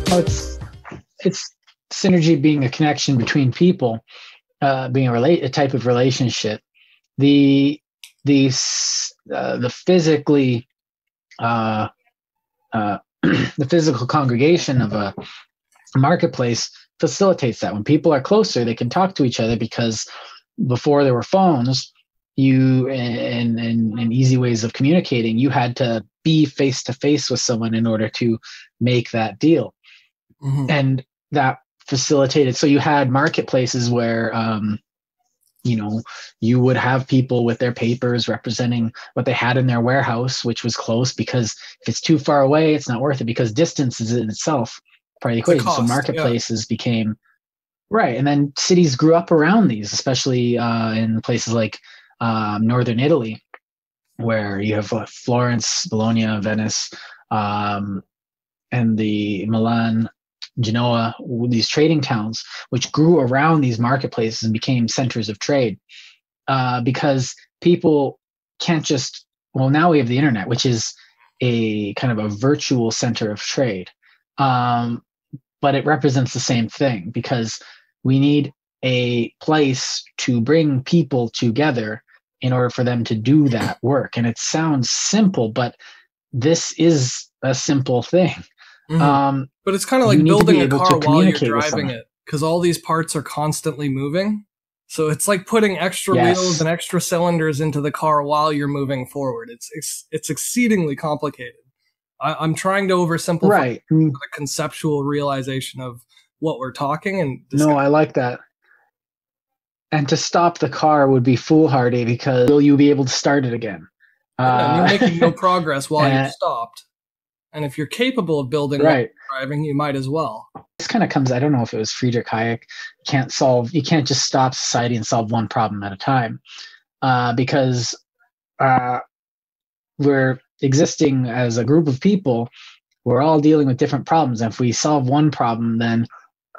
Well, it's synergy being a connection between people, being a type of relationship. The the physically the physical congregation of a marketplace facilitates that. When people are closer, they can talk to each other, because before there were phones, you and easy ways of communicating, you had to be face to face with someone in order to make that deal. Mm-hmm. And that facilitated, so you had marketplaces where you would have people with their papers representing what they had in their warehouse, which was close, because if it's too far away, it's not worth it, because distance is in itself part of the equation. So marketplaces became right. And then cities grew up around these, especially in places like northern Italy, where you have Florence, Bologna, Venice, and the Milan, Genoa, these trading towns, which grew around these marketplaces and became centers of trade, because people can't just, well, now we have the internet, which is a kind of a virtual center of trade, but it represents the same thing, because we need a place to bring people together in order for them to do that work. And it sounds simple, but this is a simple thing. Mm-hmm. But it's kind of like building a car while you're driving it, because all these parts are constantly moving. So it's like putting extra wheels and extra cylinders into the car while you're moving forward. It's exceedingly complicated. I'm trying to oversimplify the conceptual realization of what we're talking and discussing. No, I like that. And to stop the car would be foolhardy, because will you be able to start it again? And you're making no progress while you're stopped. And if you're capable of building driving, you might as well. This kind of comes, I don't know if it was Friedrich Hayek, you can't just stop society and solve one problem at a time, because we're existing as a group of people. We're all dealing with different problems. And if we solve one problem, then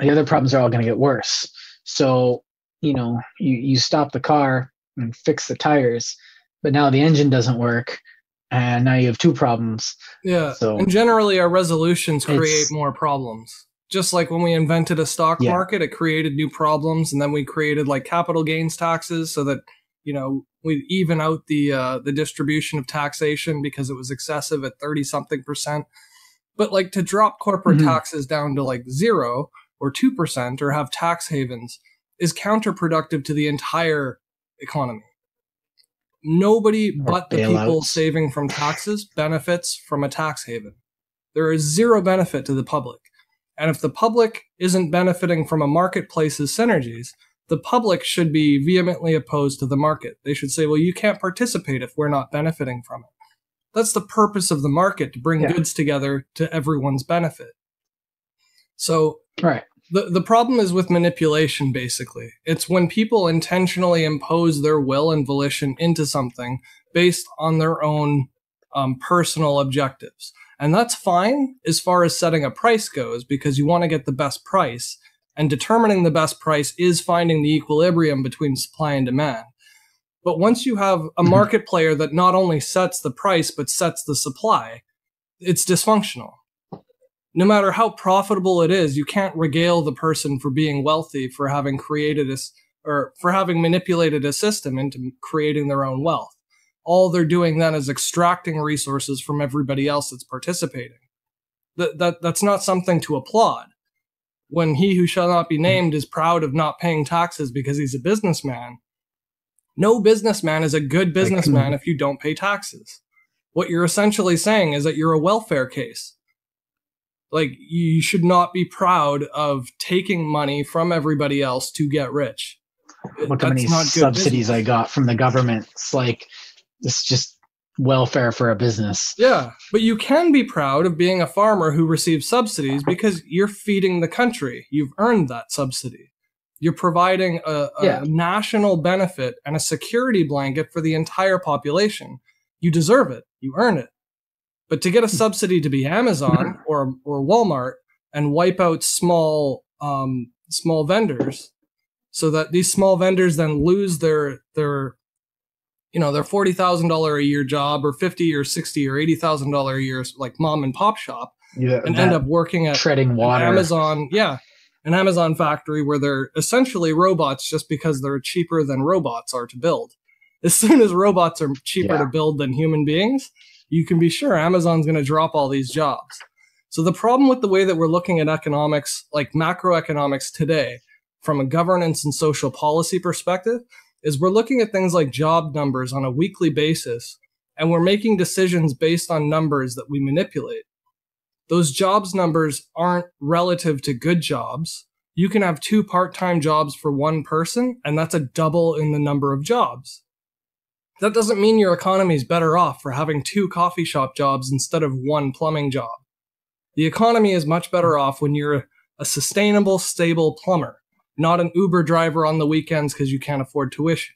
the other problems are all going to get worse. So, you stop the car and fix the tires, but now the engine doesn't work, and now you have two problems. Yeah, so, and generally our resolutions create more problems. Just like when we invented a stock market, it created new problems, and then we created like capital gains taxes so that, we'd even out the distribution of taxation because it was excessive at 30-something%. But like to drop corporate taxes down to like 0 or 2% or have tax havens is counterproductive to the entire economy. Nobody but the people saving from taxes benefits from a tax haven. There is zero benefit to the public. And if the public isn't benefiting from a marketplace's synergies, the public should be vehemently opposed to the market. They should say, well, you can't participate if we're not benefiting from it. That's the purpose of the market, to bring goods together to everyone's benefit. So the problem is with manipulation, basically. It's when people intentionally impose their will and volition into something based on their own personal objectives. And that's fine as far as setting a price goes, because you want to get the best price. And determining the best price is finding the equilibrium between supply and demand. But once you have a market player that not only sets the price, but sets the supply, it's dysfunctional. No matter how profitable it is, you can't regale the person for being wealthy, for having created this, or for having manipulated a system into creating their own wealth. All they're doing then is extracting resources from everybody else that's participating. That's not something to applaud. When he who shall not be named is proud of not paying taxes because he's a businessman, no businessman is a good businessman if you don't pay taxes. What you're essentially saying is that you're a welfare case. Like, you should not be proud of taking money from everybody else to get rich. Look how many subsidies I got from the government. It's just welfare for a business. Yeah, but you can be proud of being a farmer who receives subsidies because you're feeding the country. You've earned that subsidy. You're providing a national benefit and a security blanket for the entire population. You deserve it. You earn it. But to get a subsidy to be Amazon or Walmart and wipe out small vendors, so that these small vendors then lose their $40,000 a year job, or $50,000 or $60,000 or $80,000 a year, like mom and pop shop, and end up working at treading water. An Amazon factory where they're essentially robots just because they're cheaper than robots are to build. As soon as robots are cheaper to build than human beings, you can be sure Amazon's going to drop all these jobs. So the problem with the way that we're looking at economics, like macroeconomics today, from a governance and social policy perspective, is we're looking at things like job numbers on a weekly basis, and we're making decisions based on numbers that we manipulate. Those jobs numbers aren't relative to good jobs. You can have 2 part-time jobs for one person, and that's a double in the number of jobs. That doesn't mean your economy is better off for having 2 coffee shop jobs instead of 1 plumbing job. The economy is much better off when you're a sustainable, stable plumber, not an Uber driver on the weekends because you can't afford tuition.